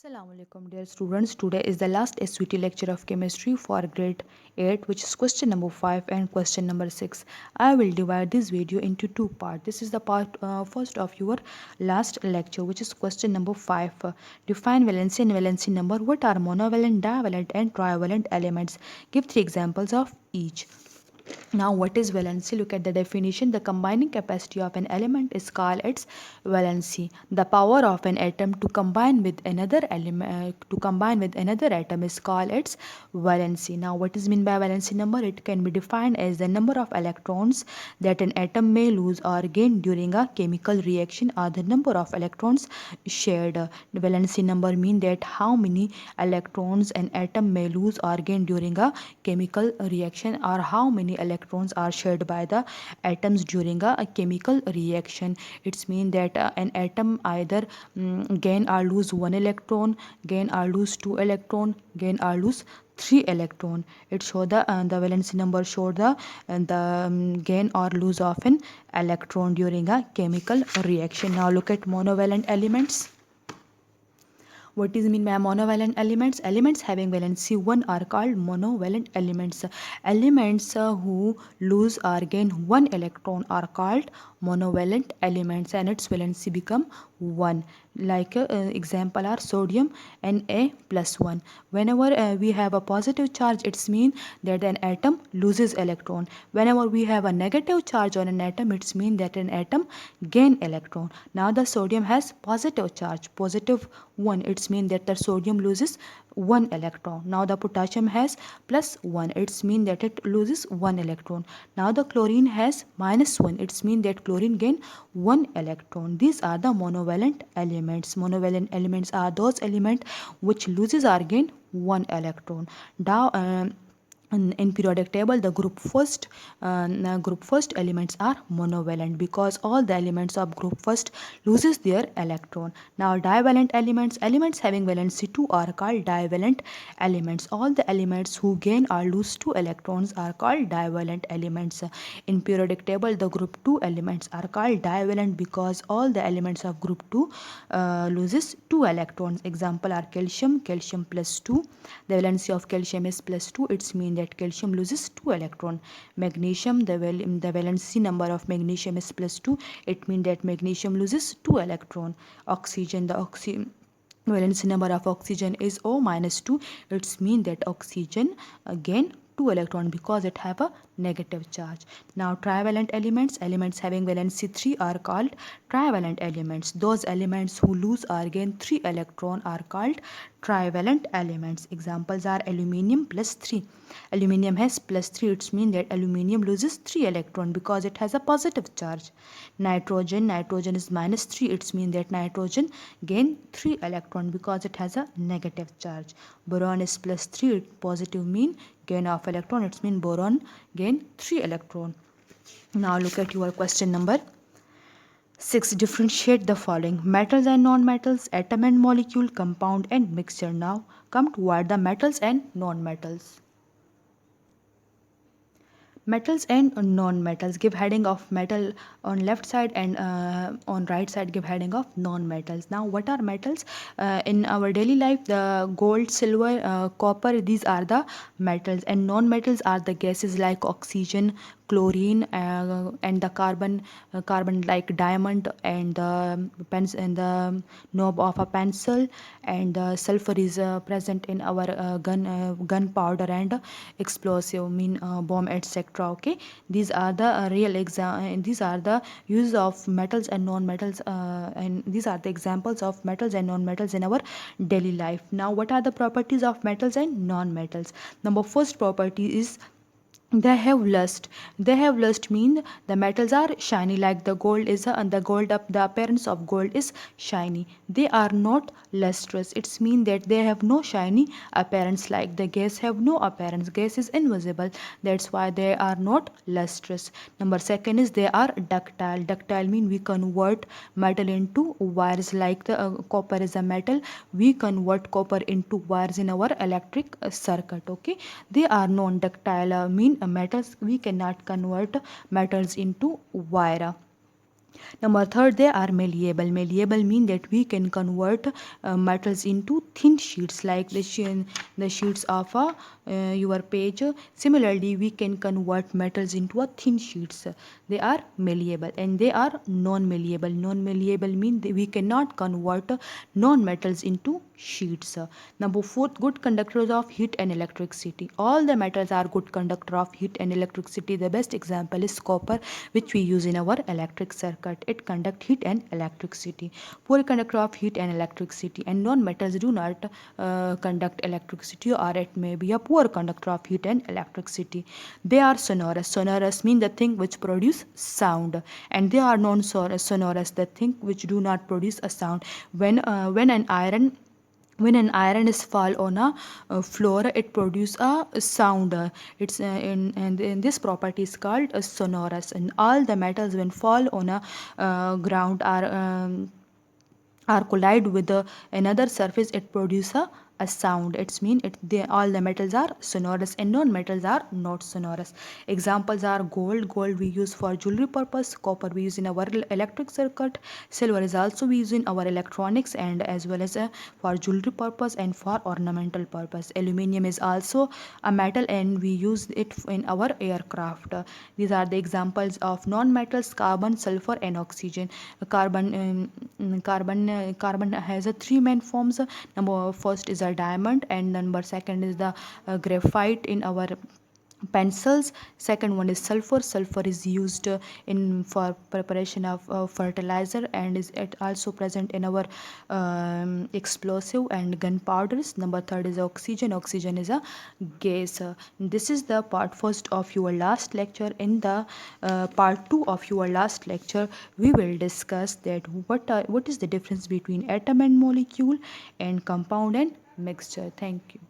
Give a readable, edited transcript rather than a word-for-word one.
Assalamu alaikum dear students. Today is the last SVT lecture of chemistry for grade 8, which is question number 5 and question number 6. I will divide this video into two parts. This is the part first of your last lecture, which is question number 5. Define valency and valency number. What are monovalent, divalent and trivalent elements? Give three examples of each. Now, what is valency? Look at the definition. The combining capacity of an element is called its valency. The power of an atom to combine with another atom is called its valency. Now, what is meant by valency number? It can be defined as the number of electrons that an atom may lose or gain during a chemical reaction, or the number of electrons shared. The valency number mean that how many electrons an atom may lose or gain during a chemical reaction, or how many electrons are shared by the atoms during a chemical reaction. It's mean that an atom either gain or lose one electron, gain or lose two electron, gain or lose three electron. It show the valency number show the gain or lose of an electron during a chemical reaction. Now look at monovalent elements. What is mean by monovalent elements? Elements having valency 1 are called monovalent elements. Elements who lose or gain one electron are called monovalent elements, and its valency become 1. Like example are sodium Na plus 1. Whenever we have a positive charge, it's mean that an atom loses electron. Whenever we have a negative charge on an atom, it's mean that an atom gain electron. Now the sodium has positive charge, positive 1. It's mean that the sodium loses one electron. Now the potassium has plus 1. It's mean that it loses one electron. Now the chlorine has minus 1. It's mean that chlorine gain one electron. These are the monovalent elements. Monovalent elements are those elements which loses or gain one electron. Now in periodic table, the group first elements are monovalent because all the elements of group first loses their electron. Now divalent elements having valency 2 are called divalent elements. All the elements who gain or lose two electrons are called divalent elements. In periodic table, the group 2 elements are called divalent because all the elements of group 2 loses two electrons. Example are calcium plus 2. The valency of calcium is plus 2. It's mean that calcium loses two electron. Magnesium, the valency number of magnesium is plus 2. It means that magnesium loses two electron. Oxygen, the valency number of oxygen is O minus 2. It's mean that oxygen gain two electron because it have a negative charge. Now trivalent elements having valency 3 are called trivalent elements. Those elements who lose or gain 3 electron are called trivalent elements. Examples are aluminium plus 3. Aluminium has plus 3. It's mean that aluminium loses 3 electron because it has a positive charge. Nitrogen is minus 3. It's mean that nitrogen gain 3 electron because it has a negative charge. Boron is plus 3. Positive mean gain of electron. It's mean boron gain 3 electron. Now look at your question number 6. Differentiate the following: metals and non-metals, atom and molecule, compound and mixture. Now come toward the metals and non-metals. Metals and non-metals. Give heading of metal on left side, and on right side give heading of non-metals. Now what are metals? In our daily life, the gold, silver, copper, these are the metals, and non-metals are the gases like oxygen, chlorine, and the carbon like diamond, and the pens and the knob of a pencil, and sulfur is present in our gunpowder and explosive mean bomb, etc. Okay, these are the these are the use of metals and non-metals, and these are the examples of metals and non-metals in our daily life. Now what are the properties of metals and non-metals? Number first property is they have lust. They have lust mean the metals are shiny, like the gold is the gold up the appearance of gold is shiny. They are not lustrous. It's mean that they have no shiny appearance, like the gas have no appearance. Gas is invisible. That's why they are not lustrous. Number second is they are ductile. Ductile mean we convert metal into wires, like the copper is a metal. We convert copper into wires in our electric circuit. Okay, they are non-ductile mean metals we cannot convert metals into wire. Number third, they are malleable. Malleable mean that we can convert metals into thin sheets like the sheets of your page. Similarly, we can convert metals into a thin sheets. They are malleable, and they are non-malleable. Non-malleable mean that we cannot convert non-metals into sheets. Number fourth, good conductors of heat and electricity. All the metals are good conductor of heat and electricity. The best example is copper, which we use in our electric circuit. It conduct heat and electricity. Poor conductor of heat and electricity, and non-metals do not conduct electricity, or it may be a poor conductor of heat and electricity. They are sonorous. Sonorous mean the thing which produce sound, and they are non-sonorous, the thing which do not produce a sound. When an iron is fall on a floor, it produce a sound. It's in this property is called a sonorous. And all the metals when fall on a ground or collide with another surface, it produce a sound. It's mean all the metals are sonorous, and non-metals are not sonorous. Examples are gold we use for jewelry purpose, copper we use in our electric circuit, silver is also we use in our electronics and as well as for jewelry purpose and for ornamental purpose. Aluminium is also a metal, and we use it in our aircraft. These are the examples of non-metals: carbon, sulfur and oxygen. Carbon has a three main forms. Number first is a diamond, and number second is the graphite in our pencils. Second one is sulfur. Sulfur is used in for preparation of fertilizer, and is it also present in our explosive and gunpowders. Number third is oxygen. Oxygen is a gas. This is the part first of your last lecture. In the part 2 of your last lecture, we will discuss that what is the difference between atom and molecule, and compound and mixture. Thank you.